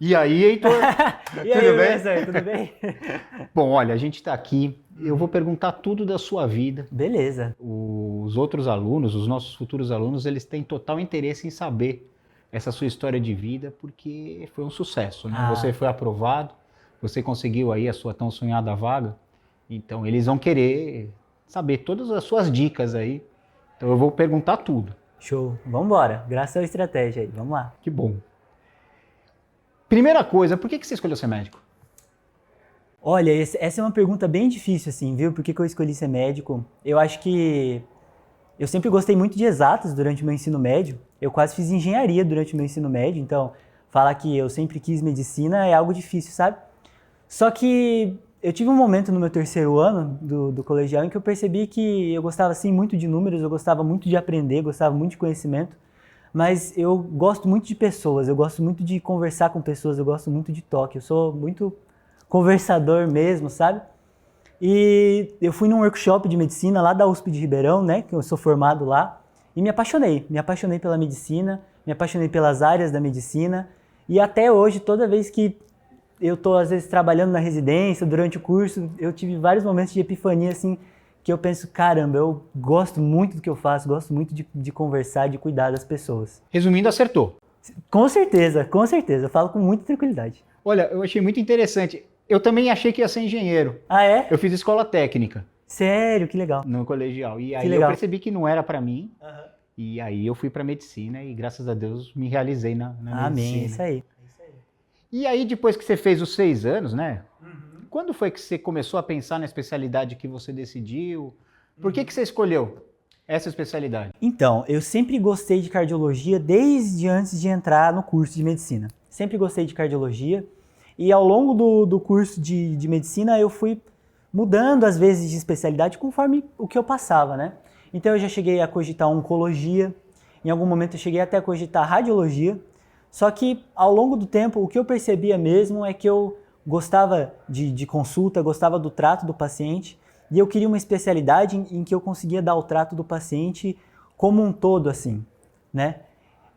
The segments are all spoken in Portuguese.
E aí, Heitor? E aí, Tudo bem? professor, tudo bem? Bom, olha, a gente está aqui. Eu vou perguntar tudo da sua vida. Beleza. Os outros alunos, os nossos futuros alunos, eles têm total interesse em saber essa sua história de vida, porque foi um sucesso, né? Ah, Você foi aprovado, você conseguiu aí a sua tão sonhada vaga, então eles vão querer saber todas as suas dicas aí. Então eu vou perguntar tudo. show. Vambora. Graças à estratégia aí. Vamos lá. Que bom. Primeira coisa, por que você escolheu ser médico? Olha, essa é uma pergunta bem difícil, assim, viu? Por que eu escolhi ser médico? Eu acho que eu sempre gostei muito de exatas durante o meu ensino médio. Eu quase fiz engenharia durante o meu ensino médio, então falar que eu sempre quis medicina é algo difícil, sabe? Só que eu tive um momento no meu terceiro ano do colegial em que eu percebi que eu gostava, assim, muito de números, eu gostava muito de aprender, gostava muito de conhecimento, mas eu gosto muito de pessoas, eu gosto muito de conversar com pessoas, eu gosto muito de toque, eu sou muito conversador mesmo, sabe? E eu fui num workshop de medicina lá da USP de Ribeirão, né, que eu sou formado lá, e me apaixonei pela medicina, me apaixonei pelas áreas da medicina, e até hoje, toda vez que eu tô às vezes trabalhando na residência, durante o curso, eu tive vários momentos de epifania, assim, que eu penso, caramba, eu gosto muito do que eu faço, gosto muito de conversar, de cuidar das pessoas. Resumindo, acertou. Com certeza, eu falo com muita tranquilidade. Olha, eu achei muito interessante. Eu também achei que ia ser engenheiro. Ah, é? Eu fiz escola técnica Sério, que legal. no colegial. E Que aí eu legal. percebi que não era para mim. E aí eu fui para medicina e graças a Deus me realizei na Amém, medicina. isso aí. E aí depois que você fez os 6 anos, né? Quando foi que você começou a pensar na especialidade que você decidiu? Por que você escolheu essa especialidade? Então, eu sempre gostei de cardiologia desde antes de entrar no curso de medicina. Sempre gostei de cardiologia e ao longo do curso de medicina eu fui mudando às vezes de especialidade conforme o que eu passava, né? Então eu já cheguei a cogitar oncologia, em algum momento eu cheguei até a cogitar radiologia, só que ao longo do tempo o que eu percebia mesmo é que eu gostava de consulta, gostava do trato do paciente e eu queria uma especialidade em que eu conseguia dar o trato do paciente como um todo, assim, né?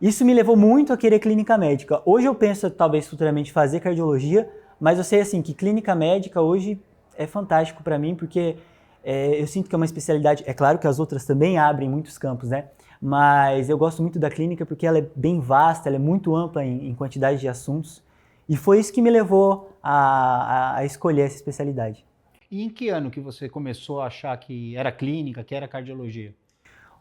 Isso me levou muito a querer clínica médica. Hoje eu penso, talvez, futuramente fazer cardiologia, mas eu sei, assim, que clínica médica hoje é fantástico para mim, porque eu sinto que é uma especialidade, é claro que as outras também abrem muitos campos, né? Mas eu gosto muito da clínica porque ela é bem vasta, ela é muito ampla em quantidade de assuntos, e foi isso que me levou a escolher essa especialidade. E em que ano que você começou a achar que era clínica, que era cardiologia?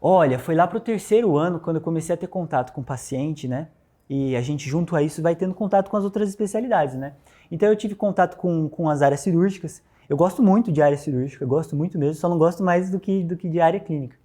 Olha, foi lá pro terceiro ano, quando eu comecei a ter contato com o paciente, né? E a gente, junto a isso, vai tendo contato com as outras especialidades, né? Então eu tive contato com as áreas cirúrgicas. Eu gosto muito de área cirúrgica, eu gosto muito mesmo, só não gosto mais do que de área clínica.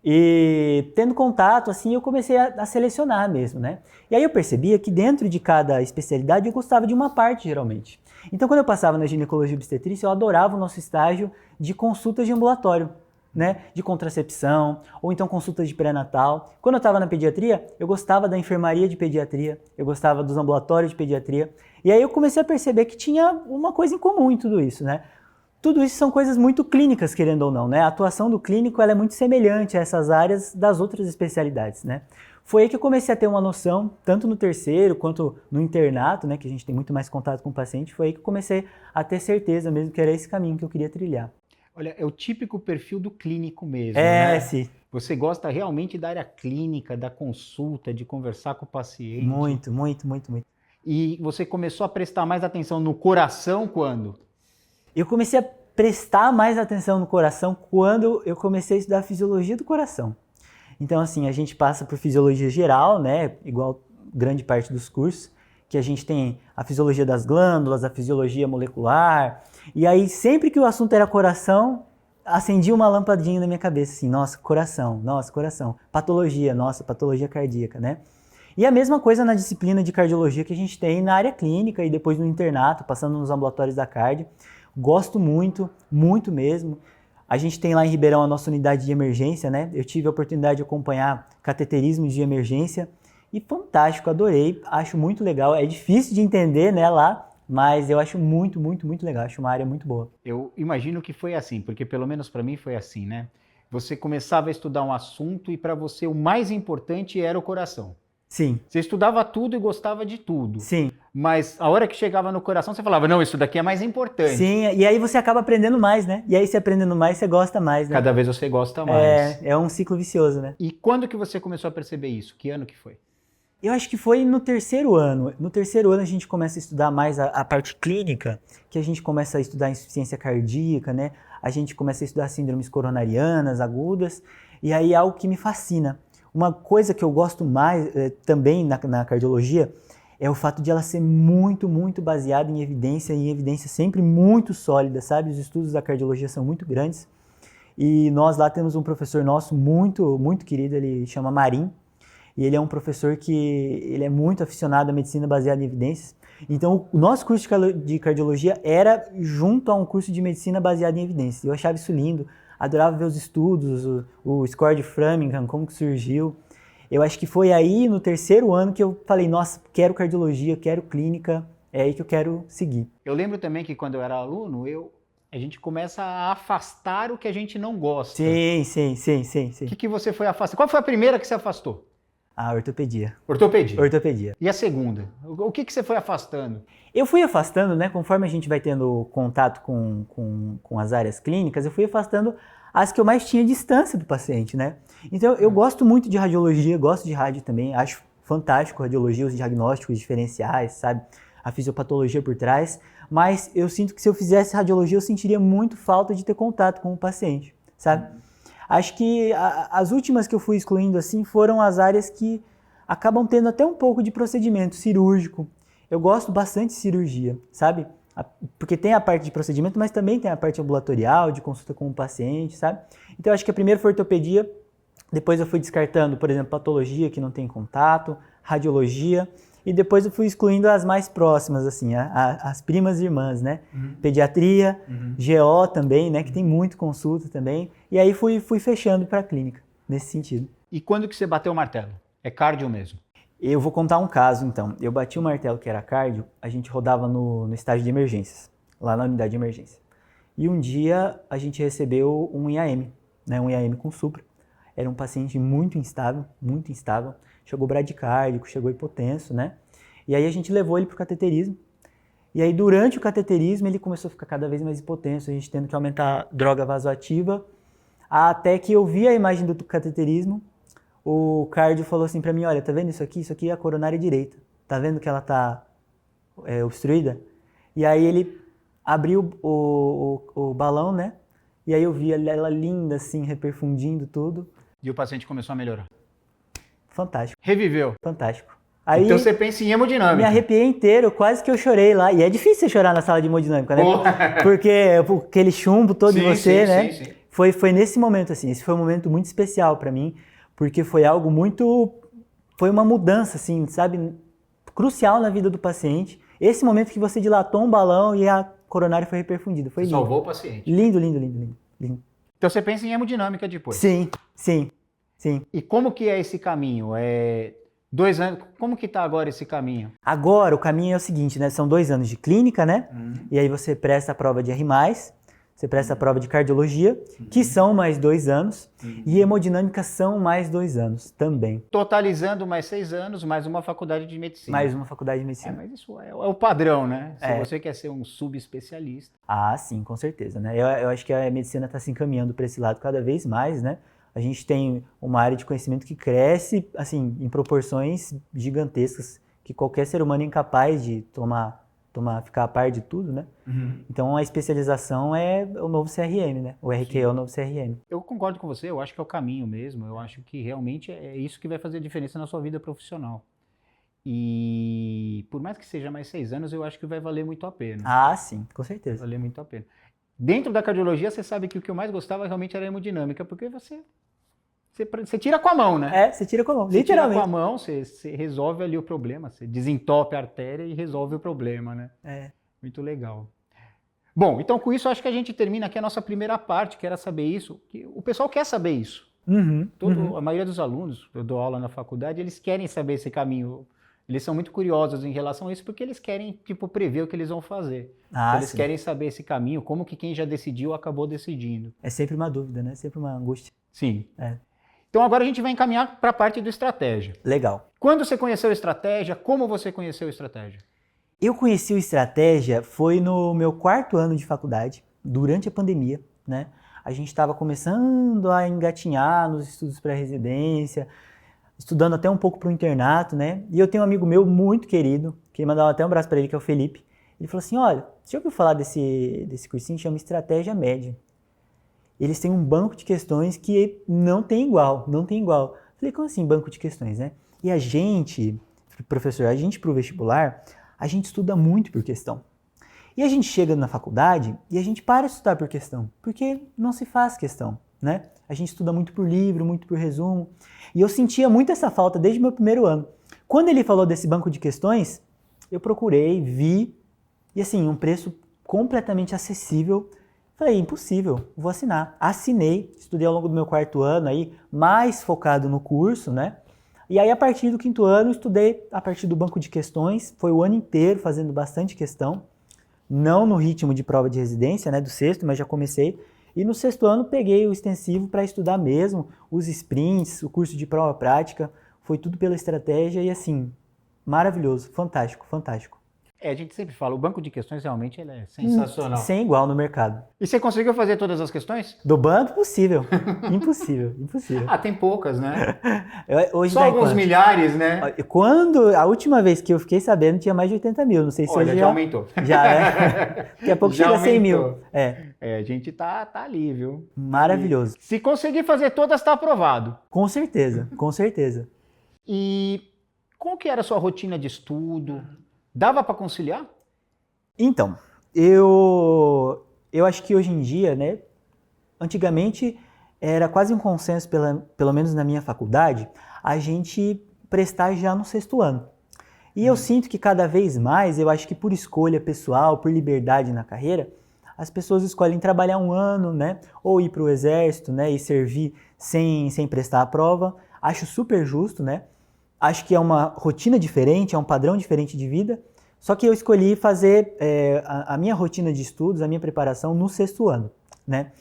E tendo contato, assim, eu comecei a selecionar mesmo, né? E aí eu percebia que dentro de cada especialidade eu gostava de uma parte, geralmente. Então, quando eu passava na ginecologia e obstetrícia, eu adorava o nosso estágio de consultas de ambulatório, né? De contracepção, ou então consultas de pré-natal. Quando eu estava na pediatria, eu gostava da enfermaria de pediatria, eu gostava dos ambulatórios de pediatria. E aí eu comecei a perceber que tinha uma coisa em comum em tudo isso, né? Tudo isso são coisas muito clínicas, querendo ou não, né? A atuação do clínico ela é muito semelhante a essas áreas das outras especialidades, né? Foi aí que eu comecei a ter uma noção, tanto no terceiro quanto no internato, né? Que a gente tem muito mais contato com o paciente, foi aí que eu comecei a ter certeza mesmo que era esse caminho que eu queria trilhar. Olha, é o típico perfil do clínico mesmo, né? Sim. Você gosta realmente da área clínica, da consulta, de conversar com o paciente. Muito, muito, muito, muito. E você começou a prestar mais atenção no coração quando? Eu comecei a prestar mais atenção no coração quando eu comecei a estudar fisiologia do coração. Então, assim, a gente passa por fisiologia geral, né, igual grande parte dos cursos, que a gente tem a fisiologia das glândulas, a fisiologia molecular, e aí sempre que o assunto era coração, acendia uma lampadinha na minha cabeça, assim, nossa, coração, patologia, nossa, patologia cardíaca, né? E a mesma coisa na disciplina de cardiologia que a gente tem na área clínica e depois no internato, passando nos ambulatórios da cardio. Gosto muito, muito mesmo. A gente tem lá em Ribeirão a nossa unidade de emergência, né? Eu tive a oportunidade de acompanhar cateterismo de emergência e fantástico, adorei, acho muito legal. É difícil de entender, né, lá, mas eu acho muito, muito, muito legal, acho uma área muito boa. Eu imagino que foi assim, porque pelo menos para mim foi assim, né? Você começava a estudar um assunto e para você o mais importante era o coração. Sim, Você estudava tudo e gostava de tudo. sim. Mas a hora que chegava no coração, você falava, não, isso daqui é mais importante. Sim, e aí você acaba aprendendo mais, né? E aí você aprendendo mais, você gosta mais, né? Cada vez você gosta mais. É um ciclo vicioso, né? E quando que você começou a perceber isso? Que ano que foi? Eu acho que foi no terceiro ano. No terceiro ano a gente começa a estudar mais a parte clínica, que a gente começa a estudar insuficiência cardíaca, né? A gente começa a estudar síndromes coronarianas agudas, e aí é algo que me fascina. Uma coisa que eu gosto mais também na cardiologia é o fato de ela ser muito, muito baseada em evidência sempre muito sólida, sabe? Os estudos da cardiologia são muito grandes, e nós lá temos um professor nosso muito, muito querido, ele chama Marim, e ele é um professor que ele é muito aficionado à medicina baseada em evidências. Então, o nosso curso de cardiologia era junto a um curso de medicina baseada em evidências. Eu achava isso lindo, adorava ver os estudos, o score de Framingham, como que surgiu. Eu acho que foi aí, no terceiro ano, que eu falei, nossa, quero cardiologia, quero clínica, é aí que eu quero seguir. Eu lembro também que quando eu era aluno, a gente começa a afastar o que a gente não gosta. Sim. O que você foi afastar? Qual foi a primeira que você afastou? A ortopedia. Ortopedia. E a segunda? O que você foi afastando? Eu fui afastando, né, conforme a gente vai tendo contato com as áreas clínicas, eu fui afastando as que eu mais tinha distância do paciente, né? Então, eu gosto muito de radiologia, gosto de rádio também, acho fantástico a radiologia, os diagnósticos diferenciais, sabe? A fisiopatologia por trás, mas eu sinto que se eu fizesse radiologia, eu sentiria muito falta de ter contato com o paciente, sabe? Acho que as últimas que eu fui excluindo assim foram as áreas que acabam tendo até um pouco de procedimento cirúrgico. Eu gosto bastante de cirurgia, sabe? Porque tem a parte de procedimento, mas também tem a parte ambulatorial, de consulta com o paciente, sabe? Então eu acho que a primeira foi ortopedia, depois eu fui descartando, por exemplo, patologia que não tem contato, radiologia, e depois eu fui excluindo as mais próximas, assim, as primas irmãs, né? Pediatria, GO também, né? Que tem muito consulta também. E aí fui fechando para a clínica, nesse sentido. E quando que você bateu o martelo? É cardio mesmo? Eu vou contar um caso, então. Eu bati o martelo que era cardio, a gente rodava no estágio de emergências, lá na unidade de emergência. E um dia a gente recebeu um IAM, né? Um IAM com supra. Era um paciente muito instável, chegou bradicárdico, chegou hipotenso, né? E aí a gente levou ele para o cateterismo. E aí durante o cateterismo ele começou a ficar cada vez mais hipotenso, a gente tendo que aumentar a droga vasoativa, até que eu vi a imagem do cateterismo, o cardio falou assim para mim, olha, tá vendo isso aqui? Isso aqui é a coronária direita. Tá vendo que ela tá obstruída? E aí ele abriu o balão, né? E aí eu vi ela linda assim, reperfundindo tudo. E o paciente começou a melhorar? Fantástico. Reviveu? Fantástico. Aí, então você pensa em hemodinâmica. Me arrepiei inteiro, quase que eu chorei lá. E é difícil você chorar na sala de hemodinâmica, né? Porque aquele chumbo todo em você, né? Sim. Foi nesse momento, assim. Esse foi um momento muito especial pra mim, porque foi algo muito... Foi uma mudança, assim, sabe? Crucial na vida do paciente. Esse momento que você dilatou um balão e a coronária foi reperfundida. Foi lindo. Salvou o paciente. Lindo. Então você pensa em hemodinâmica depois? Sim. E como que é esse caminho? 2 anos, como que tá agora esse caminho? Agora o caminho é o seguinte, né? São 2 anos de clínica, né? E aí você presta a prova de R+, você presta a prova de cardiologia, que são mais 2 anos, e hemodinâmica são mais 2 anos também. Totalizando mais 6 anos, mais uma faculdade de medicina. Mais uma faculdade de medicina. Mas isso é o padrão, né? Se você quer ser um subespecialista. Ah, sim, com certeza, né? Eu acho que a medicina está se encaminhando para esse lado cada vez mais, né? A gente tem uma área de conhecimento que cresce, assim, em proporções gigantescas, que qualquer ser humano é incapaz de ficar a par de tudo, né? Então a especialização é o novo CRM, né? O RQ é o novo CRM. Eu concordo com você, eu acho que é o caminho mesmo, eu acho que realmente é isso que vai fazer a diferença na sua vida profissional. E por mais que seja mais 6 anos, eu acho que vai valer muito a pena. Ah, sim, com certeza. Vai valer muito a pena. Dentro da cardiologia, você sabe que o que eu mais gostava realmente era a hemodinâmica, porque você tira com a mão, né? Você tira com a mão, você literalmente. Tira com a mão, você resolve ali o problema, você desentope a artéria e resolve o problema, né? Muito legal. Bom, então com isso eu acho que a gente termina aqui a nossa primeira parte, que era saber isso. Que o pessoal quer saber isso. A maioria dos alunos, eu dou aula na faculdade, eles querem saber esse caminho. Eles são muito curiosos em relação a isso, porque eles querem, prever o que eles vão fazer. Então, eles querem saber esse caminho, como que quem já decidiu acabou decidindo. É sempre uma dúvida, né? Sempre uma angústia. Sim. Então agora a gente vai encaminhar para a parte do estratégia. Legal. Quando você conheceu estratégia? Como você conheceu estratégia? Eu conheci o Estratégia foi no meu 4º ano de faculdade, durante a pandemia, né? A gente estava começando a engatinhar nos estudos pré-residência, estudando até um pouco para o internato, né? E eu tenho um amigo meu muito querido, que mandava até um abraço para ele, que é o Felipe. Ele falou assim, olha, você já ouviu falar desse cursinho que chama Estratégia Média? Eles têm um banco de questões que não tem igual, não tem igual. Falei, como assim banco de questões, né? E a gente, professor, a gente pro vestibular, a gente estuda muito por questão. E a gente chega na faculdade e a gente para de estudar por questão, porque não se faz questão, né? A gente estuda muito por livro, muito por resumo. E eu sentia muito essa falta desde o meu 1º ano. Quando ele falou desse banco de questões, eu procurei, vi, e assim, um preço completamente acessível. Falei, impossível, vou assinar. Assinei, estudei ao longo do meu 4º ano aí, mais focado no curso, né? E aí, a partir do 5º ano, estudei a partir do banco de questões, foi o ano inteiro fazendo bastante questão, não no ritmo de prova de residência, né, do 6º, mas já comecei. E no 6º ano, peguei o extensivo para estudar mesmo, os sprints, o curso de prova prática, foi tudo pela estratégia e assim, maravilhoso, fantástico, fantástico. A gente sempre fala, o banco de questões realmente ele é sensacional. Sem igual no mercado. E você conseguiu fazer todas as questões? Do banco, impossível. Impossível, impossível. Tem poucas, né? Hoje só alguns milhares, né? Quando a última vez que eu fiquei sabendo, tinha mais de 80 mil. Não sei se Olha, hoje já aumentou. Já, né? Daqui a pouco Já chega a 100 mil. aumentou. A gente tá ali, viu? Maravilhoso. E se conseguir fazer todas, tá aprovado. Com certeza, com certeza. E qual que era a sua rotina de estudo? Dava para conciliar? Então, eu acho que hoje em dia, né, antigamente era quase um consenso, pelo menos na minha faculdade, a gente prestar já no 6º ano. E eu sinto que cada vez mais, eu acho que por escolha pessoal, por liberdade na carreira, as pessoas escolhem trabalhar um ano, né, ou ir para o exército, né, e servir sem prestar a prova. Acho super justo, né? Acho que é uma rotina diferente, é um padrão diferente de vida. Só que eu escolhi fazer a minha rotina de estudos, a minha preparação no 6º ano, né?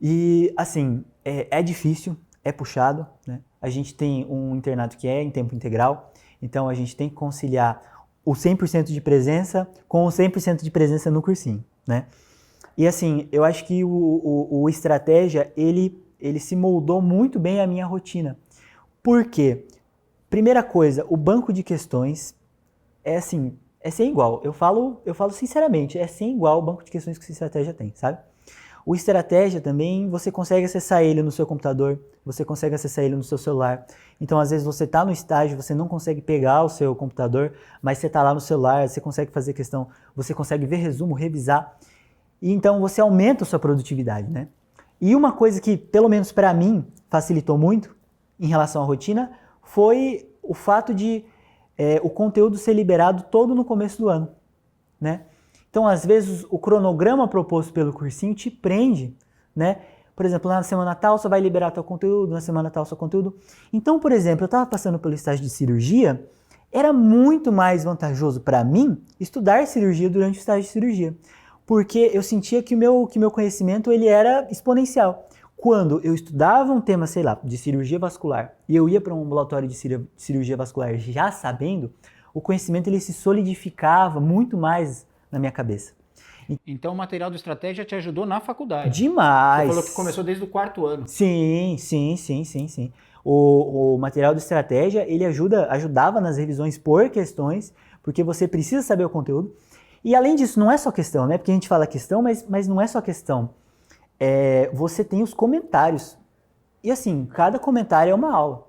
E, assim, é difícil, é puxado, né? A gente tem um internato que é em tempo integral, então a gente tem que conciliar o 100% de presença com o 100% de presença no cursinho, né? E, assim, eu acho que o Estratégia, ele se moldou muito bem à minha rotina. Por quê? Primeira coisa, o banco de questões é, assim... É sem igual, eu falo sinceramente, é sem igual o banco de questões que o Estratégia tem, sabe? O Estratégia também, você consegue acessar ele no seu computador, você consegue acessar ele no seu celular. Então, às vezes, você está no estágio, você não consegue pegar o seu computador, mas você está lá no celular, você consegue fazer questão, você consegue ver resumo, revisar. E então, você aumenta a sua produtividade, né? E uma coisa que, pelo menos para mim, facilitou muito em relação à rotina, foi o fato de o conteúdo ser liberado todo no começo do ano, né? Então, às vezes, o cronograma proposto pelo cursinho te prende, né? Por exemplo, na semana tal você vai liberar teu conteúdo, na semana tal seu conteúdo. Então, por exemplo, eu estava passando pelo estágio de cirurgia, era muito mais vantajoso para mim estudar cirurgia durante o estágio de cirurgia, porque eu sentia que o meu conhecimento ele era exponencial. Quando eu estudava um tema, sei lá, de cirurgia vascular, e eu ia para um ambulatório de cirurgia vascular já sabendo, o conhecimento ele se solidificava muito mais na minha cabeça. Então o material do Estratégia te ajudou na faculdade. Demais! Você falou que começou desde o 4º ano. Sim. O material do Estratégia, ele ajudava nas revisões por questões, porque você precisa saber o conteúdo. E além disso, não é só questão, né? Porque a gente fala questão, mas não é só questão. Você tem os comentários. E assim, cada comentário é uma aula.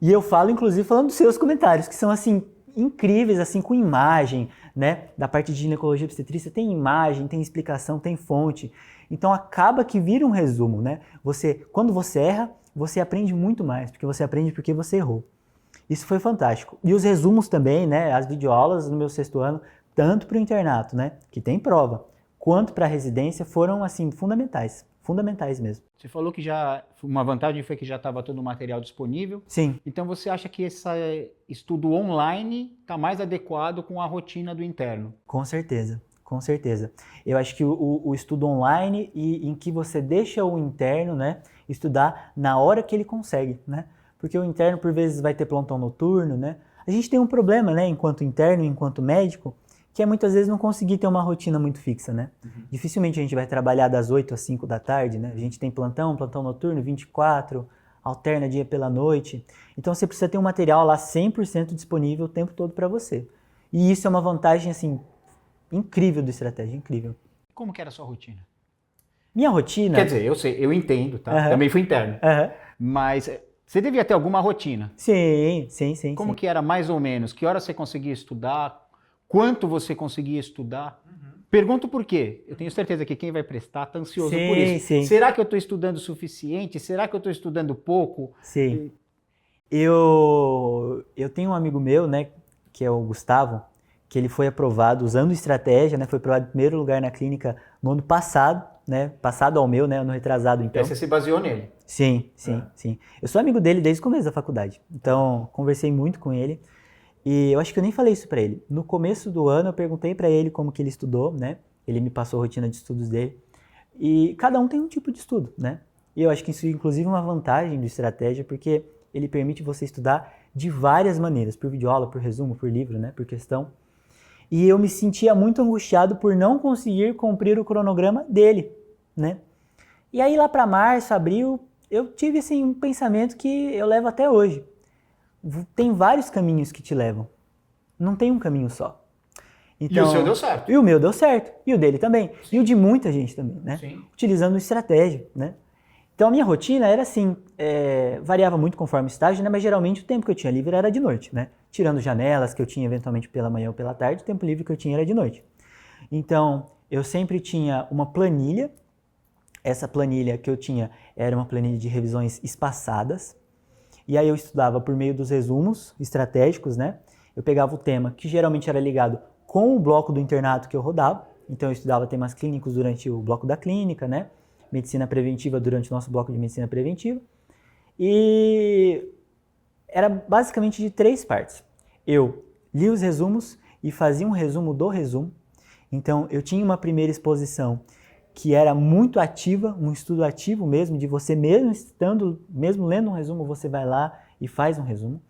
E eu falo, inclusive, falando dos seus comentários, que são assim, incríveis, assim, com imagem, né? Da parte de ginecologia e obstetrícia tem imagem, tem explicação, tem fonte. Então acaba que vira um resumo, né? Quando você erra, você aprende muito mais, porque você aprende porque você errou. Isso foi fantástico. E os resumos também, né? As videoaulas no meu 6º ano, tanto para o internato, né? Que tem prova, quanto para a residência, foram, assim, fundamentais mesmo. Você falou que uma vantagem foi que já estava todo o material disponível. Sim. Então você acha que esse estudo online está mais adequado com a rotina do interno? Com certeza. Eu acho que o estudo online e em que você deixa o interno, né, estudar na hora que ele consegue, né? Porque o interno, por vezes, vai ter plantão noturno, né? A gente tem um problema, né, enquanto interno, enquanto médico, que é muitas vezes não conseguir ter uma rotina muito fixa, né? Dificilmente a gente vai trabalhar das 8 às 5 da tarde, né? A gente tem plantão noturno, 24, alterna dia pela noite. Então você precisa ter um material lá 100% disponível o tempo todo para você. E isso é uma vantagem, assim, incrível do Estratégia, incrível. Como que era a sua rotina? Minha rotina... Quer dizer, eu sei, eu entendo, tá? Também fui interno. Mas você devia ter alguma rotina. Sim. Como que era mais ou menos? Que hora você conseguia estudar? Quanto você conseguia estudar? Pergunto por quê. Eu tenho certeza que quem vai prestar está ansioso por isso. Sim. Será que eu estou estudando o suficiente? Será que eu estou estudando pouco? Sim. Eu tenho um amigo meu, né, que é o Gustavo, que ele foi aprovado usando Estratégia, né, foi aprovado em primeiro lugar na clínica no ano passado, né, passado ao meu, né, ano retrasado, então. Você se baseou nele? Sim. Eu sou amigo dele desde o começo da faculdade, então conversei muito com ele. E eu acho que eu nem falei isso pra ele. No começo do ano eu perguntei pra ele como que ele estudou, né? Ele me passou a rotina de estudos dele. E cada um tem um tipo de estudo, né? E eu acho que isso inclusive é uma vantagem do Estratégia, porque ele permite você estudar de várias maneiras, por videoaula, por resumo, por livro, né? Por questão. E eu me sentia muito angustiado por não conseguir cumprir o cronograma dele, né? E aí lá pra março, abril, eu tive assim um pensamento que eu levo até hoje. Tem vários caminhos que te levam. Não tem um caminho só. Então, e o seu deu certo. E o meu deu certo. E o dele também. Sim. E o de muita gente também, né? Sim. Utilizando Estratégia, né? Então a minha rotina era assim, variava muito conforme o estágio, né? Mas geralmente o tempo que eu tinha livre era de noite, né? Tirando janelas que eu tinha eventualmente pela manhã ou pela tarde, o tempo livre que eu tinha era de noite. Então, eu sempre tinha uma planilha. Essa planilha que eu tinha era uma planilha de revisões espaçadas. E aí eu estudava por meio dos resumos estratégicos, né? Eu pegava o tema que geralmente era ligado com o bloco do internato que eu rodava. Então eu estudava temas clínicos durante o bloco da clínica, né? Medicina preventiva durante o nosso bloco de medicina preventiva. E era basicamente de 3 partes. Eu li os resumos e fazia um resumo do resumo. Então eu tinha uma primeira exposição que era muito ativa, um estudo ativo mesmo, de você mesmo lendo um resumo, você vai lá e faz um resumo.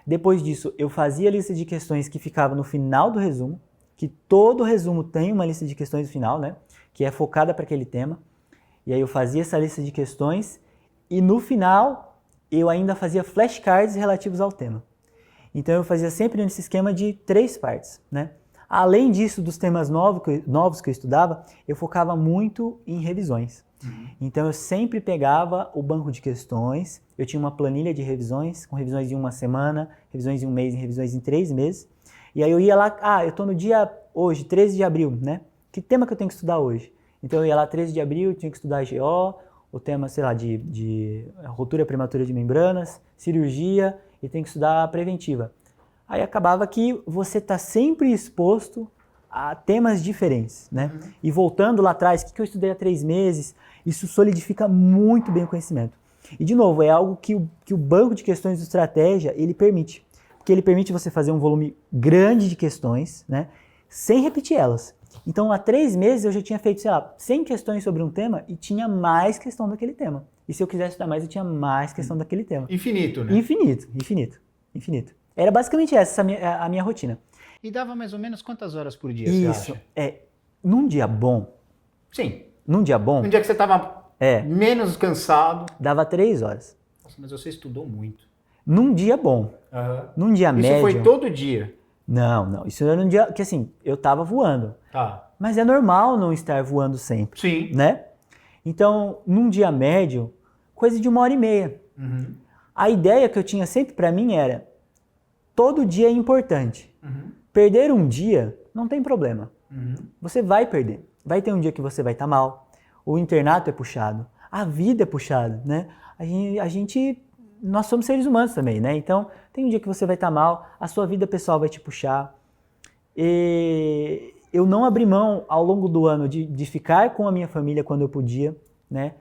Depois disso, eu fazia a lista de questões que ficava no final do resumo, que todo resumo tem uma lista de questões no final, né? Que é focada para aquele tema. E aí eu fazia essa lista de questões e no final eu ainda fazia flashcards relativos ao tema. Então eu fazia sempre nesse esquema de 3 partes, né? Além disso, dos temas novos que eu estudava, eu focava muito em revisões. Então eu sempre pegava o banco de questões, eu tinha uma planilha de revisões, com revisões em 1 semana, revisões em 1 mês e revisões em 3 meses. E aí eu ia lá, eu tô no dia hoje, 13 de abril, né? Que tema que eu tenho que estudar hoje? Então eu ia lá 13 de abril, tinha que estudar GO, o tema, sei lá, de ruptura prematura de membranas, cirurgia, e tem que estudar preventiva. Aí acabava que você está sempre exposto a temas diferentes, né? E voltando lá atrás, o que eu estudei há 3 meses, isso solidifica muito bem o conhecimento. E de novo, é algo que o banco de questões do Estratégia, ele permite. Porque ele permite você fazer um volume grande de questões, né? Sem repetir elas. Então, há 3 meses eu já tinha feito, sei lá, 100 questões sobre um tema e tinha mais questão daquele tema. E se eu quisesse estudar mais, eu tinha mais questão daquele tema. Infinito, né? Infinito. Era basicamente essa a minha rotina. E dava mais ou menos quantas horas por dia, Isso, você acha? Num dia bom... Sim. Num dia bom... Num dia que você estava menos cansado... Dava 3 horas. Nossa, mas você estudou muito. Num dia bom. Num dia médio... Isso foi todo dia? Não. Isso era num dia que, assim, eu tava voando. Tá. Mas é normal não estar voando sempre. Sim. Né? Então, num dia médio, coisa de 1h30. A ideia que eu tinha sempre pra mim era... Todo dia é importante. Perder um dia não tem problema. Você vai perder. Vai ter um dia que você vai estar mal. O internato é puxado. A vida é puxada, né? Nós somos seres humanos também, né? Então, tem um dia que você vai estar mal. A sua vida pessoal vai te puxar. E eu não abri mão ao longo do ano de ficar com a minha família quando eu podia, né?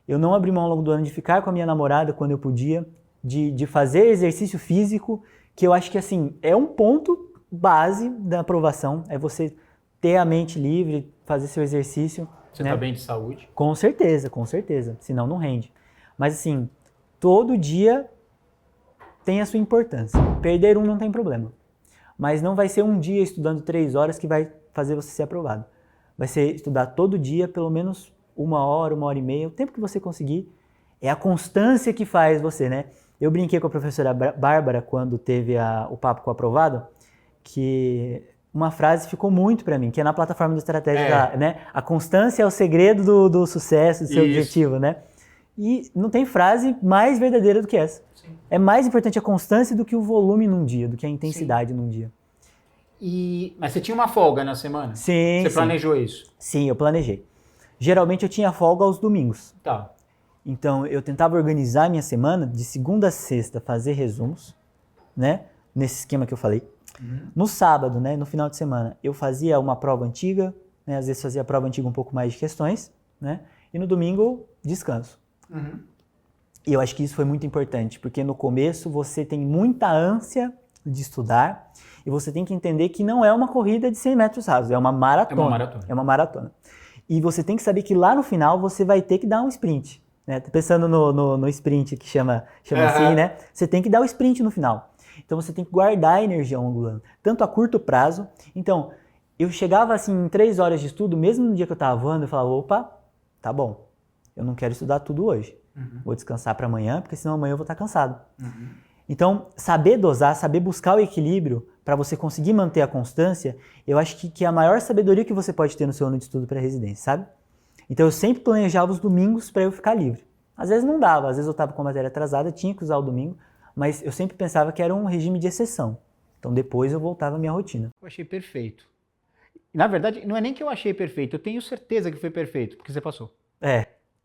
Eu não abri mão ao longo do ano de ficar com a minha namorada quando eu podia. De fazer exercício físico, que eu acho que assim, é um ponto base da aprovação, é você ter a mente livre, fazer seu exercício. Você tá bem de saúde? Com certeza, senão não rende. Mas assim, todo dia tem a sua importância. Perder um não tem problema. Mas não vai ser um dia estudando 3 horas que vai fazer você ser aprovado. Vai ser estudar todo dia, pelo menos 1 hora e meia, o tempo que você conseguir. É a constância que faz você, né? Eu brinquei com a professora Bárbara quando teve o papo com o aprovado, que uma frase ficou muito para mim, que é na plataforma do Estratégia, né? A constância é o segredo do sucesso, do seu objetivo, né? E não tem frase mais verdadeira do que essa. Sim. É mais importante a constância do que o volume num dia, do que a intensidade num dia. Mas você tinha uma folga na semana? Sim. Você planejou isso? Sim, eu planejei. Geralmente eu tinha folga aos domingos. Tá. Então eu tentava organizar a minha semana de segunda a sexta, fazer resumos, né? Nesse esquema que eu falei. No sábado, né? No final de semana, eu fazia uma prova antiga, né? Às vezes fazia a prova antiga um pouco mais de questões, né? E no domingo, descanso. E eu acho que isso foi muito importante, porque no começo você tem muita ânsia de estudar e você tem que entender que não é uma corrida de 100 metros rasos, é uma maratona. É uma maratona. E você tem que saber que lá no final você vai ter que dar um sprint. Né? Tô pensando no sprint que chama assim, né? Você tem que dar o sprint no final. Então você tem que guardar a energia ao longo do ano, tanto a curto prazo. Então, eu chegava assim em 3 horas de estudo, mesmo no dia que eu estava voando, eu falava, opa, tá bom, eu não quero estudar tudo hoje. Vou descansar para amanhã, porque senão amanhã eu vou estar cansado. Então, saber dosar, saber buscar o equilíbrio para você conseguir manter a constância, eu acho que é a maior sabedoria que você pode ter no seu ano de estudo para residência, sabe? Então, eu sempre planejava os domingos para eu ficar livre. Às vezes não dava, às vezes eu estava com a matéria atrasada, tinha que usar o domingo, mas eu sempre pensava que era um regime de exceção. Então, depois eu voltava à minha rotina. Eu achei perfeito. Na verdade, não é nem que eu achei perfeito, eu tenho certeza que foi perfeito, porque você passou.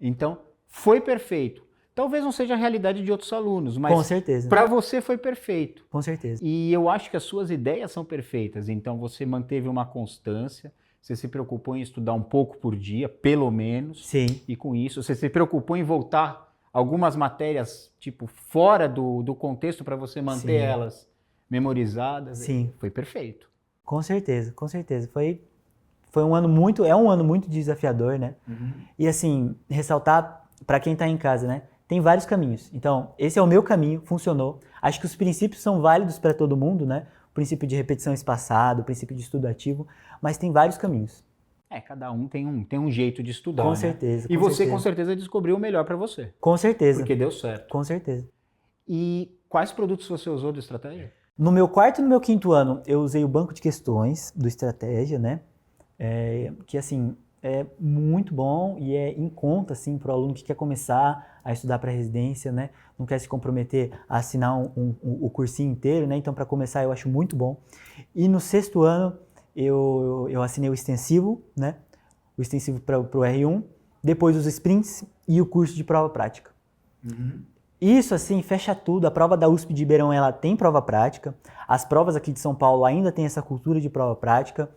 Então, foi perfeito. Talvez não seja a realidade de outros alunos, mas com certeza. Para você foi perfeito. Com certeza. E eu acho que as suas ideias são perfeitas. Então você manteve uma constância, você se preocupou em estudar um pouco por dia, pelo menos. Sim. E com isso você se preocupou em voltar algumas matérias tipo fora do contexto para você manter elas memorizadas. Sim. Foi perfeito. Com certeza, com certeza. Foi um ano muito desafiador, né? E assim, ressaltar para quem está em casa, né? Tem vários caminhos. Então, esse é o meu caminho, funcionou. Acho que os princípios são válidos para todo mundo, né? O princípio de repetição espaçada, o princípio de estudo ativo, mas tem vários caminhos. Cada um tem um jeito de estudar, Com certeza. E você com certeza descobriu o melhor para você. Com certeza. Porque deu certo. Com certeza. E quais produtos você usou do Estratégia? No meu 4º e no meu 5º ano, eu usei o banco de questões do Estratégia, né? Que assim, é muito bom e é em conta, assim, para o aluno que quer começar a estudar para residência, né? Não quer se comprometer a assinar o cursinho inteiro, né? Então, para começar, eu acho muito bom. E no 6º ano, eu assinei o extensivo, né? O extensivo para o R1, depois os sprints e o curso de prova prática. Isso, assim, fecha tudo. A prova da USP de Ribeirão, ela tem prova prática. As provas aqui de São Paulo ainda tem essa cultura de prova prática.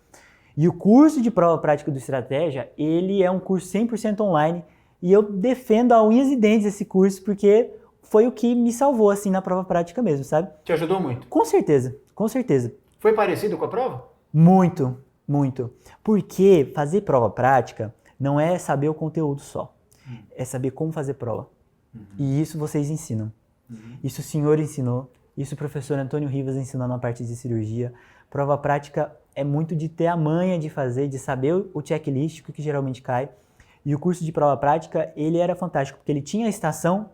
E o curso de prova prática do Estratégia, ele é um curso 100% online. E eu defendo a unhas e dentes esse curso, porque foi o que me salvou, assim, na prova prática mesmo, sabe? Te ajudou muito? Com certeza, com certeza. Foi parecido com a prova? Muito, muito. Porque fazer prova prática não é saber o conteúdo só. É saber como fazer prova. E isso vocês ensinam. Isso o senhor ensinou. Isso o professor Antônio Rivas ensinou na parte de cirurgia. Prova prática é muito de ter a manha de fazer, de saber o checklist, o que geralmente cai. E o curso de prova prática, ele era fantástico, porque ele tinha a estação,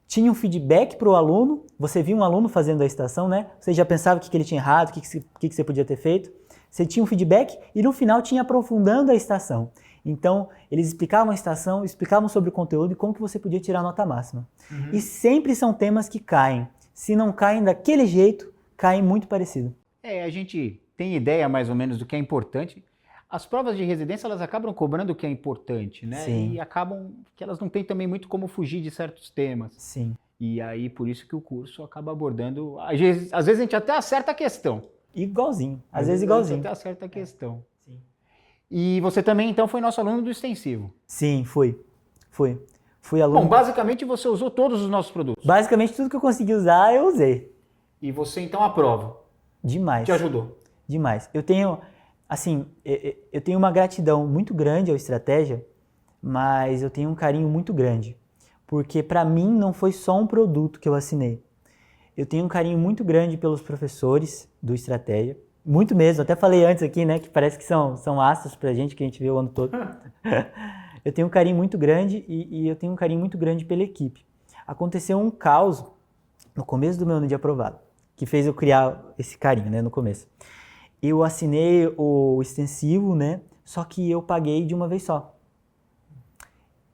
tinha um feedback para o aluno, você via um aluno fazendo a estação, né? Você já pensava o que ele tinha errado, o que você podia ter feito. Você tinha um feedback e no final tinha aprofundando a estação. Então, eles explicavam a estação, explicavam sobre o conteúdo e como que você podia tirar a nota máxima. E sempre são temas que caem. Se não caem daquele jeito, caem muito parecido. A gente tem ideia mais ou menos do que é importante. As provas de residência, elas acabam cobrando o que é importante, né? Sim. E acabam que elas não têm também muito como fugir de certos temas. Sim. E aí, por isso que o curso acaba abordando... Às vezes a gente até acerta a questão. Igualzinho. Às vezes igualzinho. A gente até acerta a questão. Sim. E você também, então, foi nosso aluno do extensivo? Sim, fui. Fui aluno... Bom, basicamente você usou todos os nossos produtos? Basicamente tudo que eu consegui usar, eu usei. E você, então, aprova? Demais. Te ajudou? Demais. Eu tenho uma gratidão muito grande ao Estratégia, mas eu tenho um carinho muito grande. Porque para mim não foi só um produto que eu assinei. Eu tenho um carinho muito grande pelos professores do Estratégia. Muito mesmo, até falei antes aqui, né, que parece que são astros pra gente, que a gente vê o ano todo. Eu tenho um carinho muito grande e eu tenho um carinho muito grande pela equipe. Aconteceu um caos no começo do meu ano de aprovado, que fez eu criar esse carinho, né, no começo. Eu assinei o extensivo, né, só que eu paguei de uma vez só.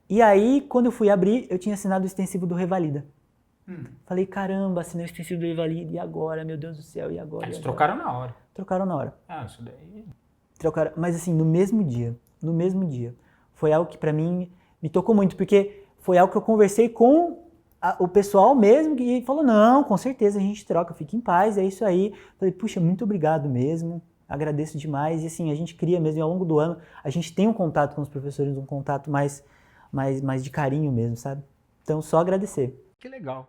E aí, quando eu fui abrir, eu tinha assinado o extensivo do Revalida. Falei, caramba, assinei o extensivo do Revalida, e agora, meu Deus do céu, e agora? Eles trocaram na hora. Trocaram na hora. Ah, isso daí... Trocaram, mas assim, no mesmo dia. Foi algo que pra mim me tocou muito, porque foi algo que eu conversei com o pessoal mesmo, e falou, não, com certeza a gente troca, fica em paz, é isso aí. Falei, puxa, muito obrigado mesmo, agradeço demais. E assim, a gente cria mesmo, e ao longo do ano, a gente tem um contato com os professores, um contato mais de carinho mesmo, sabe? Então, só agradecer. Que legal.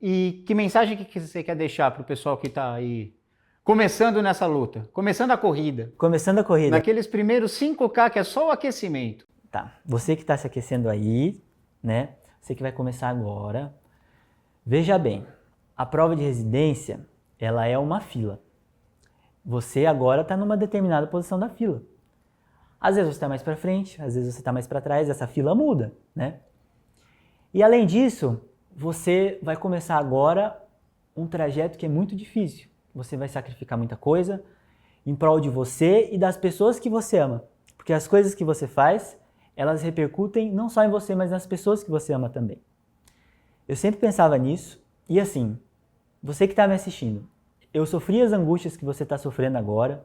E que mensagem que você quer deixar pro pessoal que tá aí começando nessa luta, começando a corrida? Começando a corrida. Naqueles primeiros 5K, que é só o aquecimento. Tá, você que está se aquecendo aí, né? Você que vai começar agora. Veja bem, a prova de residência, ela é uma fila. Você agora está numa determinada posição da fila. Às vezes você está mais para frente, às vezes você está mais para trás, essa fila muda, né? E além disso, você vai começar agora um trajeto que é muito difícil. Você vai sacrificar muita coisa em prol de você e das pessoas que você ama. Porque as coisas que você faz, elas repercutem não só em você, mas nas pessoas que você ama também. Eu sempre pensava nisso e assim, você que está me assistindo, eu sofri as angústias que você está sofrendo agora.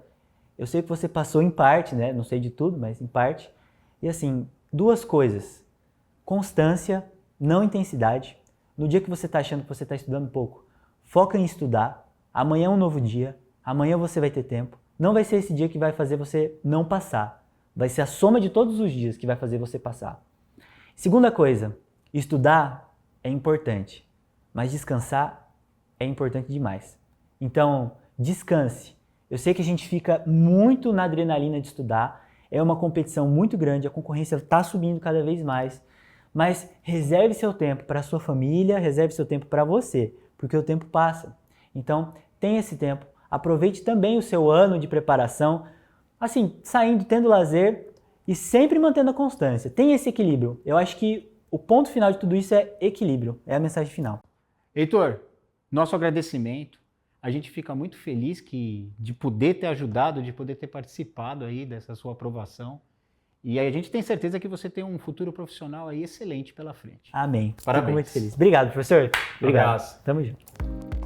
Eu sei que você passou em parte, né? Não sei de tudo, mas em parte. E assim, duas coisas. Constância, não intensidade. No dia que você está achando que você está estudando pouco, foca em estudar. Amanhã é um novo dia. Amanhã você vai ter tempo. Não vai ser esse dia que vai fazer você não passar. Vai ser a soma de todos os dias que vai fazer você passar. Segunda coisa, estudar é importante, mas descansar é importante demais. Então, descanse. Eu sei que a gente fica muito na adrenalina de estudar, é uma competição muito grande, a concorrência está subindo cada vez mais, mas reserve seu tempo para a sua família, reserve seu tempo para você, porque o tempo passa. Então, tenha esse tempo, aproveite também o seu ano de preparação, assim, saindo, tendo lazer e sempre mantendo a constância. Tenha esse equilíbrio. Eu acho que o ponto final de tudo isso é equilíbrio, é a mensagem final. Heitor, nosso agradecimento. A gente fica muito feliz de poder ter ajudado, de poder ter participado aí dessa sua aprovação. E aí a gente tem certeza que você tem um futuro profissional aí excelente pela frente. Amém. Parabéns. Fico muito feliz. Obrigado, professor. Obrigado. Um abraço. Tamo junto.